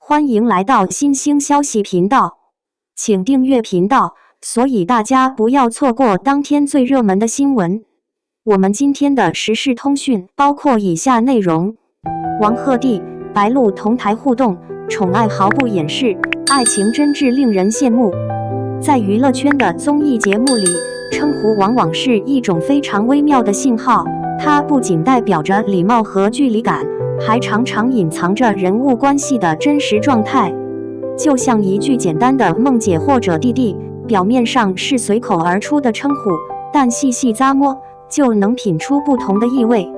欢迎来到新兴消息频道，请订阅频道，所以大家不要错过当天最热门的新闻。我们今天的时事通讯包括以下内容：王鹤棣、白鹿同台互动，宠爱毫不掩饰，爱情真挚令人羡慕。在娱乐圈的综艺节目里，称呼往往是一种非常微妙的信号，它不仅代表着礼貌和距离感，还常常隐藏着人物关系的真实状态。就像一句简单的梦姐或者弟弟，表面上是随口而出的称呼，但细细咂摸就能品出不同的意味。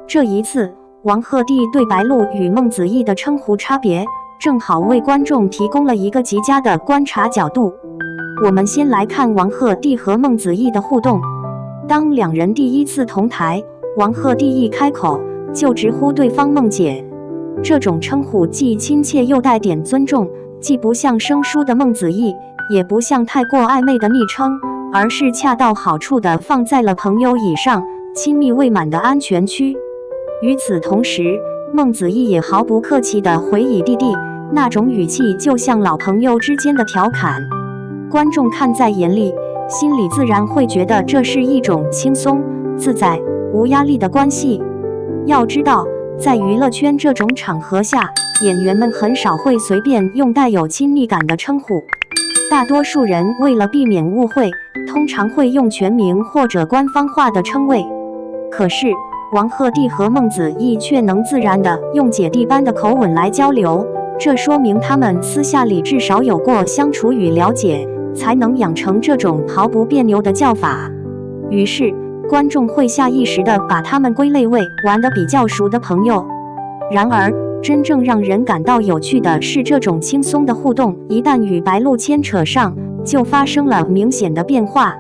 这一次，王鹤棣对白鹿与孟子义的称呼差别，正好为观众提供了一个极佳的观察角度。我们先来看王鹤棣和孟子义的互动。当两人第一次同台，王鹤棣一开口就直呼对方孟姐，这种称呼既亲切又带点尊重，既不像生疏的孟子义，也不像太过暧昧的昵称，而是恰到好处地放在了朋友以上、亲密未满的安全区。与此同时，孟子义也毫不客气地回以弟弟，那种语气就像老朋友之间的调侃。观众看在眼里，心里自然会觉得这是一种轻松、自在、无压力的关系。要知道，在娱乐圈这种场合下，演员们很少会随便用带有亲昵感的称呼，大多数人为了避免误会，通常会用全名或者官方化的称谓。可是，王鹤棣和孟子义却能自然地用姐弟般的口吻来交流，这说明他们私下里至少有过相处与了解，才能养成这种毫不别扭的叫法。于是，观众会下意识地把他们归类为玩得比较熟的朋友。然而，真正让人感到有趣的是，这种轻松的互动一旦与白鹿牵扯上，就发生了明显的变化。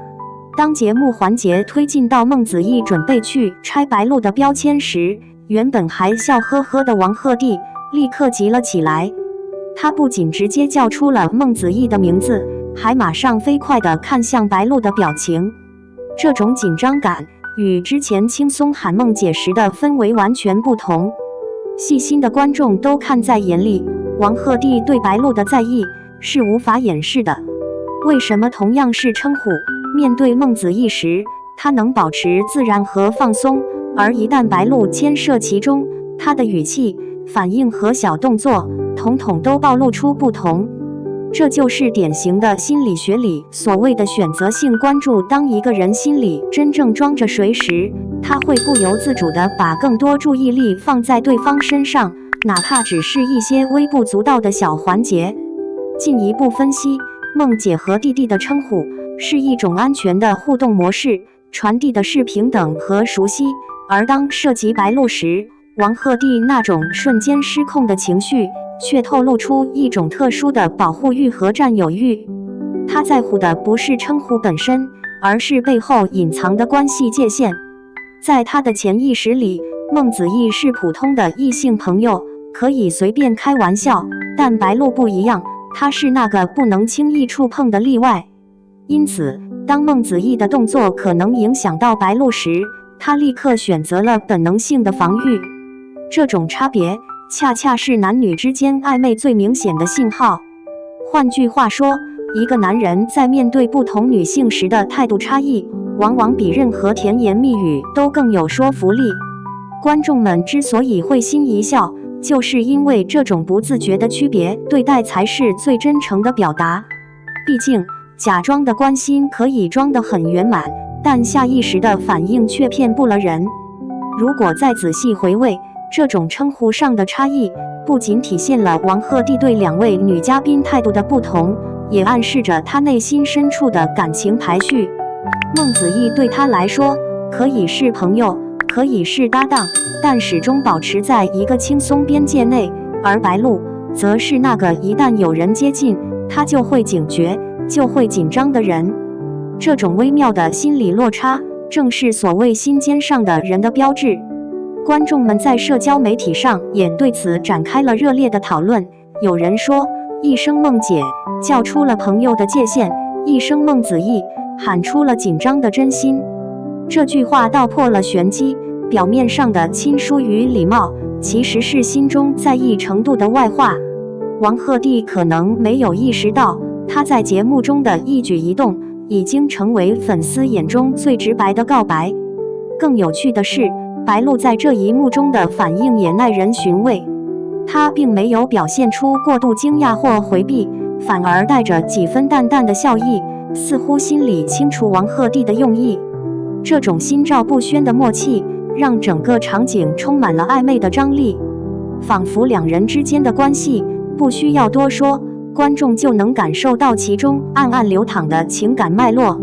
当节目环节推进到孟子义准备去拆白鹿的标签时，原本还笑呵呵的王鹤棣立刻急了起来。他不仅直接叫出了孟子义的名字，还马上飞快地看向白鹿的表情。这种紧张感与之前轻松喊孟姐时的氛围完全不同。细心的观众都看在眼里，王鹤棣对白鹿的在意是无法掩饰的。为什么同样是称呼，面对孟子义时，他能保持自然和放松，而一旦白鹿牵涉其中，他的语气、反应和小动作统统都暴露出不同？这就是典型的心理学里所谓的选择性关注。当一个人心里真正装着谁时，他会不由自主地把更多注意力放在对方身上，哪怕只是一些微不足道的小环节。进一步分析，孟姐和弟弟的称呼是一种安全的互动模式，传递的是平等和熟悉。而当涉及白鹿时，王鹤棣那种瞬间失控的情绪却透露出一种特殊的保护欲和占有欲。他在乎的不是称呼本身，而是背后隐藏的关系界限。在他的潜意识里，孟子义是普通的异性朋友，可以随便开玩笑，但白鹿不一样，他是那个不能轻易触碰的例外。因此，当孟子义的动作可能影响到白鹿时，他立刻选择了本能性的防御。这种差别恰恰是男女之间暧昧最明显的信号。换句话说，一个男人在面对不同女性时的态度差异，往往比任何甜言蜜语都更有说服力。观众们之所以会心一笑，就是因为这种不自觉的区别对待才是最真诚的表达。毕竟，假装的关心可以装得很圆满，但下意识的反应却骗不了人。如果再仔细回味，这种称呼上的差异，不仅体现了王鹤棣对两位女嘉宾态度的不同，也暗示着他内心深处的感情排序。孟子义对他来说，可以是朋友，可以是搭档，但始终保持在一个轻松边界内；而白鹿则是那个一旦有人接近，他就会警觉、就会紧张的人。这种微妙的心理落差，正是所谓心尖上的人的标志。观众们在社交媒体上也对此展开了热烈的讨论。有人说，一声孟姐叫出了朋友的界限，一声孟子义喊出了紧张的真心。这句话道破了玄机，表面上的亲疏与礼貌，其实是心中在意程度的外化。王鹤棣可能没有意识到，他在节目中的一举一动已经成为粉丝眼中最直白的告白。更有趣的是，白鹿在这一幕中的反应也耐人寻味。她并没有表现出过度惊讶或回避，反而带着几分淡淡的笑意，似乎心里清楚王鹤棣的用意。这种心照不宣的默契，让整个场景充满了暧昧的张力，仿佛两人之间的关系不需要多说，观众就能感受到其中暗暗流淌的情感脉络。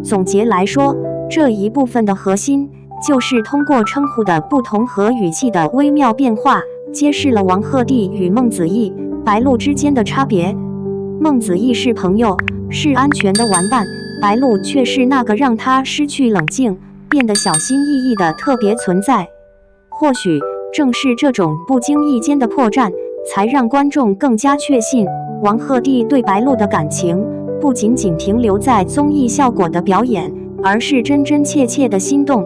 总结来说，这一部分的核心就是通过称呼的不同和语气的微妙变化，揭示了王鹤棣与孟子义、白鹿之间的差别。孟子义是朋友，是安全的玩伴，白鹿却是那个让他失去冷静，变得小心翼翼的特别存在。或许正是这种不经意间的破绽，才让观众更加确信王鹤棣对白鹿的感情不仅仅停留在综艺效果的表演，而是真真切切的心动。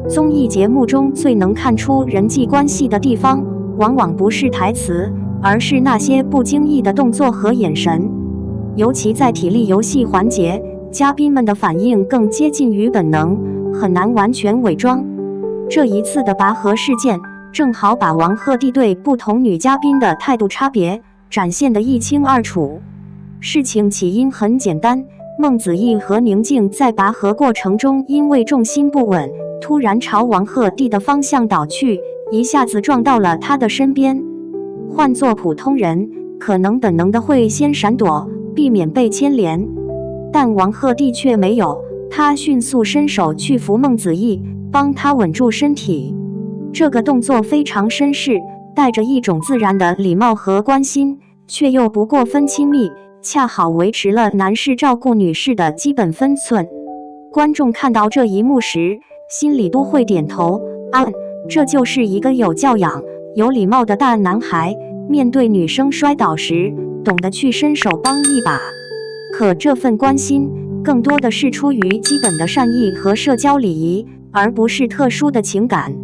综艺节目中最能看出人际关系的地方，往往不是台词，而是那些不经意的动作和眼神。尤其在体力游戏环节，嘉宾们的反应更接近于本能，很难完全伪装。这一次的拔河事件，正好把王鹤棣对不同女嘉宾的态度差别展现得一清二楚。事情起因很简单，孟子义和宁静在拔河过程中因为重心不稳，突然朝王鹤棣的方向倒去，一下子撞到了他的身边。换作普通人，可能本能的会先闪躲，避免被牵连，但王鹤棣却没有，他迅速伸手去扶孟子义，帮他稳住身体。这个动作非常绅士，带着一种自然的礼貌和关心，却又不过分亲密，恰好维持了男士照顾女士的基本分寸。观众看到这一幕时，心里都会点头，这就是一个有教养、有礼貌的大男孩，面对女生摔倒时，懂得去伸手帮一把。可这份关心，更多的是出于基本的善意和社交礼仪，而不是特殊的情感。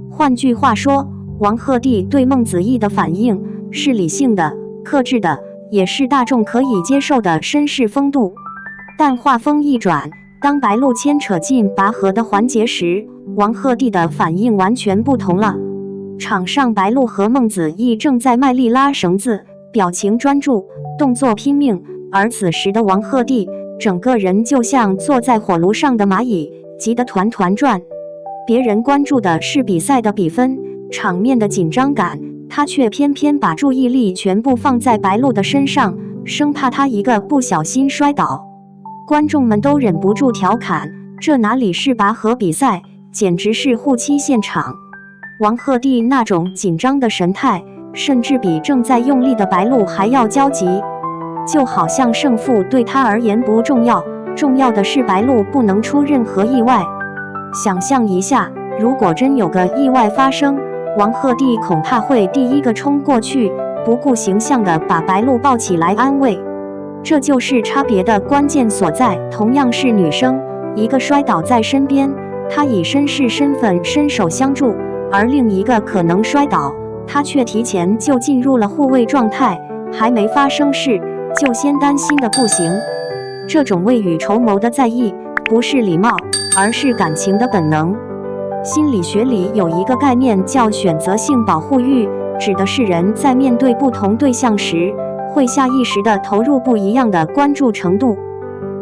换句话说，王鹤棣对孟子义的反应是理性的、克制的，也是大众可以接受的绅士风度。但话锋一转，当白鹿牵扯进拔河的环节时，王鹤棣的反应完全不同了。场上白鹿和孟子义正在卖力拉绳子，表情专注，动作拼命，而此时的王鹤棣整个人就像坐在火炉上的蚂蚁，急得团团转。别人关注的是比赛的比分，场面的紧张感，他却偏偏把注意力全部放在白鹿的身上，生怕他一个不小心摔倒。观众们都忍不住调侃，这哪里是拔河比赛，简直是护妻现场。王鹤棣那种紧张的神态，甚至比正在用力的白鹿还要焦急，就好像胜负对他而言不重要，重要的是白鹿不能出任何意外。想象一下，如果真有个意外发生，王鹤棣恐怕会第一个冲过去，不顾形象地把白鹿抱起来安慰。这就是差别的关键所在。同样是女生，一个摔倒在身边，她以绅士身份伸手相助，而另一个可能摔倒，她却提前就进入了护卫状态，还没发生事就先担心的不行。这种未雨绸缪的在意，不是礼貌，而是感情的本能。心理学里有一个概念叫选择性保护欲，指的是人在面对不同对象时，会下意识地投入不一样的关注程度。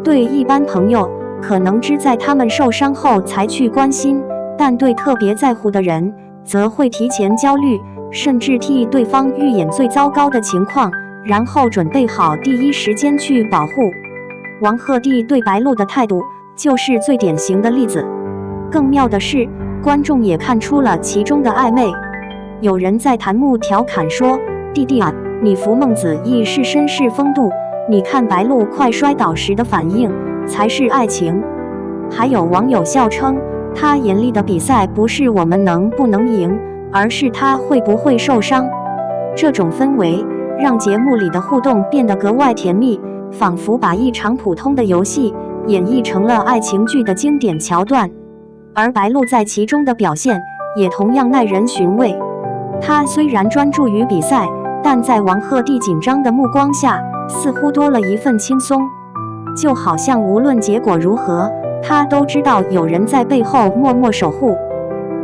对一般朋友，可能只在他们受伤后才去关心，但对特别在乎的人，则会提前焦虑，甚至替对方预演最糟糕的情况，然后准备好第一时间去保护。王鹤棣对白鹿的态度就是最典型的例子。更妙的是，观众也看出了其中的暧昧。有人在弹幕调侃说，弟弟啊，你扶孟子义是绅士风度，你看白鹿快摔倒时的反应才是爱情。还有网友笑称，他眼里的比赛不是我们能不能赢，而是他会不会受伤。这种氛围让节目里的互动变得格外甜蜜，仿佛把一场普通的游戏演绎成了爱情剧的经典桥段。而白鹿在其中的表现也同样耐人寻味。他虽然专注于比赛，但在王鹤棣紧张的目光下，似乎多了一份轻松，就好像无论结果如何，他都知道有人在背后默默守护。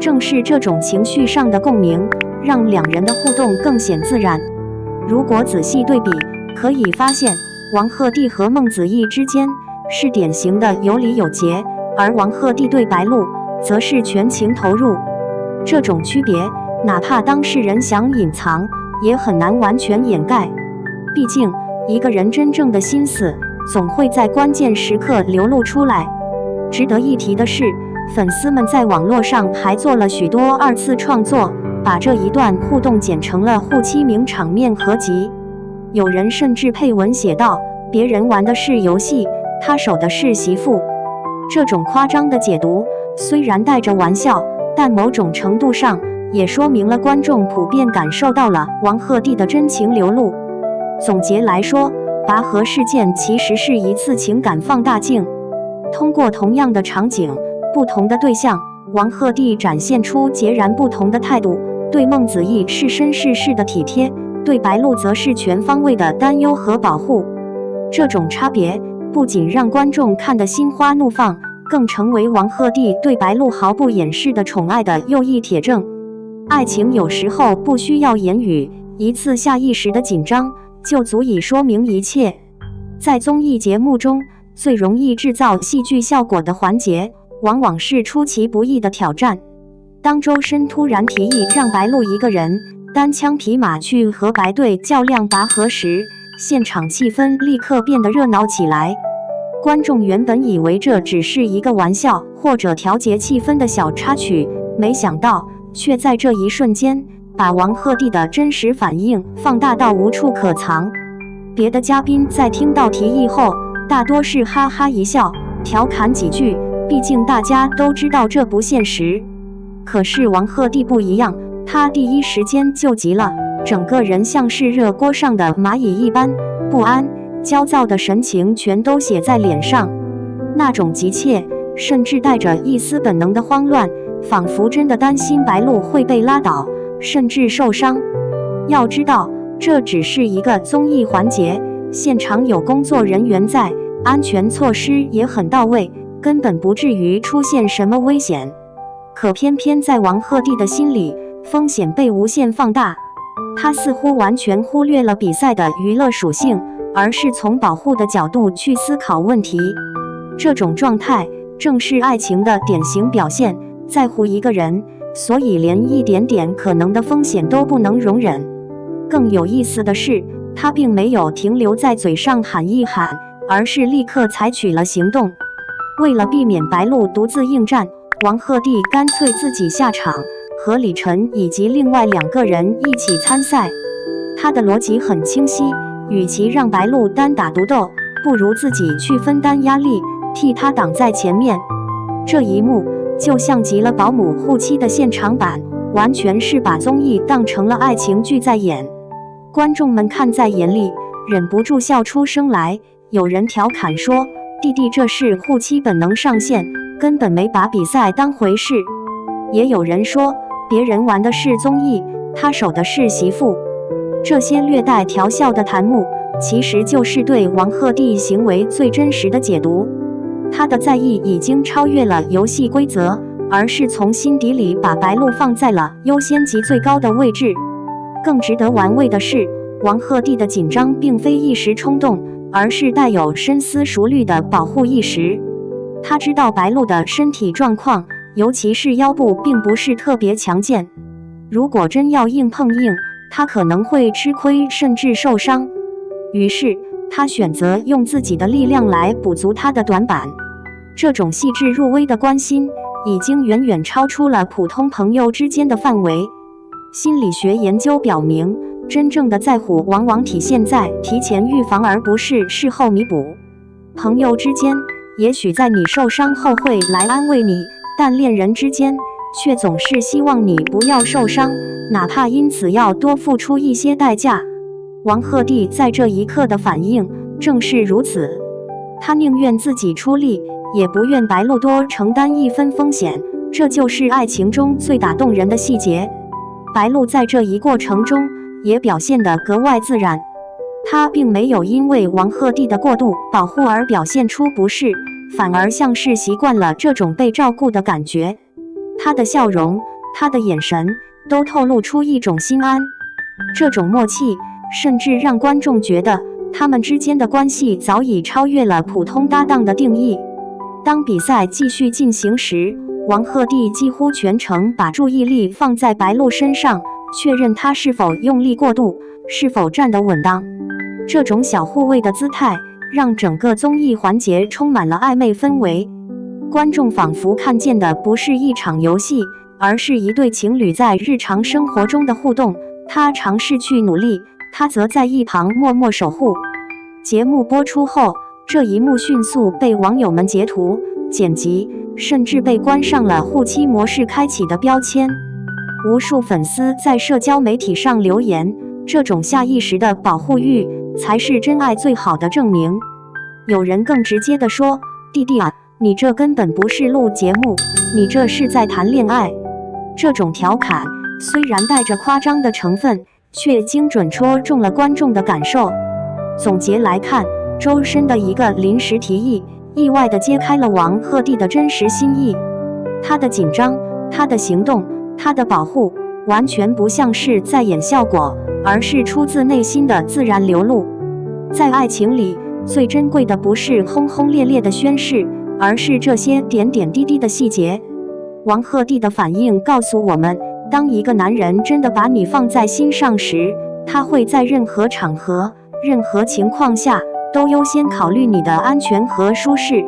正是这种情绪上的共鸣，让两人的互动更显自然。如果仔细对比，可以发现王鹤棣和孟子义之间是典型的有理有节，而王鹤棣对白鹿则是全情投入。这种区别，哪怕当事人想隐藏，也很难完全掩盖。毕竟，一个人真正的心思总会在关键时刻流露出来。值得一提的是，粉丝们在网络上还做了许多二次创作，把这一段互动剪成了互妻名场面合集。有人甚至配文写道：“别人玩的是游戏，他守的是媳妇。”这种夸张的解读虽然带着玩笑，但某种程度上也说明了观众普遍感受到了王鹤棣的真情流露。总结来说，拔河事件其实是一次情感放大镜，通过同样的场景、不同的对象，王鹤棣展现出截然不同的态度。对孟子义是绅士式的体贴，对白鹿则是全方位的担忧和保护。这种差别不仅让观众看得心花怒放，更成为王鹤棣对白鹿毫不掩饰的宠爱的又一铁证。爱情有时候不需要言语，一次下意识的紧张就足以说明一切。在综艺节目中，最容易制造戏剧效果的环节，往往是出其不意的挑战。当周深突然提议让白鹿一个人单枪匹马去和白队较量拔河时，现场气氛立刻变得热闹起来。观众原本以为这只是一个玩笑或者调节气氛的小插曲，没想到却在这一瞬间把王鹤棣的真实反应放大到无处可藏。别的嘉宾在听到提议后，大多是哈哈一笑，调侃几句，毕竟大家都知道这不现实。可是王鹤棣不一样，他第一时间就急了，整个人像是热锅上的蚂蚁一般，不安、焦躁的神情全都写在脸上。那种急切，甚至带着一丝本能的慌乱，仿佛真的担心白鹿会被拉倒，甚至受伤。要知道，这只是一个综艺环节，现场有工作人员在，安全措施也很到位，根本不至于出现什么危险。可偏偏在王鹤棣的心里，风险被无限放大。他似乎完全忽略了比赛的娱乐属性，而是从保护的角度去思考问题。这种状态正是爱情的典型表现，在乎一个人，所以连一点点可能的风险都不能容忍。更有意思的是，他并没有停留在嘴上喊一喊，而是立刻采取了行动。为了避免白鹿独自应战，王鹤棣干脆自己下场，和李晨以及另外2个人一起参赛。他的逻辑很清晰，与其让白鹿单打独斗，不如自己去分担压力，替他挡在前面。这一幕就像极了保姆护妻的现场版，完全是把综艺当成了爱情剧在演。观众们看在眼里，忍不住笑出声来。有人调侃说，弟弟这是护妻本能上线，根本没把比赛当回事。也有人说，别人玩的是综艺，他守的是媳妇。这些略带调笑的弹幕，其实就是对王鹤棣行为最真实的解读。他的在意已经超越了游戏规则，而是从心底里把白鹿放在了优先级最高的位置。更值得玩味的是，王鹤棣的紧张并非一时冲动，而是带有深思熟虑的保护意识。他知道白鹿的身体状况，尤其是腰部并不是特别强健，如果真要硬碰硬，他可能会吃亏甚至受伤。于是他选择用自己的力量来补足他的短板。这种细致入微的关心，已经远远超出了普通朋友之间的范围。心理学研究表明，真正的在乎往往体现在提前预防，而不是事后弥补。朋友之间，也许在你受伤后会来安慰你，但恋人之间却总是希望你不要受伤，哪怕因此要多付出一些代价。王鹤棣在这一刻的反应正是如此，他宁愿自己出力，也不愿白鹿多承担一分风险，这就是爱情中最打动人的细节。白鹿在这一过程中也表现得格外自然。他并没有因为王鹤棣的过度保护而表现出不适，反而像是习惯了这种被照顾的感觉。他的笑容，他的眼神，都透露出一种心安。这种默契，甚至让观众觉得他们之间的关系早已超越了普通搭档的定义。当比赛继续进行时，王鹤棣几乎全程把注意力放在白鹿身上，确认他是否用力过度，是否站得稳当。这种小护卫的姿态，让整个综艺环节充满了暧昧氛围。观众仿佛看见的不是一场游戏，而是一对情侣在日常生活中的互动。他尝试去努力，他则在一旁默默守护。节目播出后，这一幕迅速被网友们截图、剪辑，甚至被关上了护妻模式开启的标签。无数粉丝在社交媒体上留言，这种下意识的保护欲才是真爱最好的证明。有人更直接地说：“弟弟啊，你这根本不是录节目，你这是在谈恋爱。”这种调侃虽然带着夸张的成分，却精准戳中了观众的感受。总结来看，周深的一个临时提议，意外地揭开了王鹤棣的真实心意。他的紧张，他的行动，他的保护，完全不像是在演效果，而是出自内心的自然流露。在爱情里，最珍贵的不是轰轰烈烈的宣誓，而是这些点点滴滴的细节。王鹤棣的反应告诉我们，当一个男人真的把你放在心上时，他会在任何场合、任何情况下都优先考虑你的安全和舒适。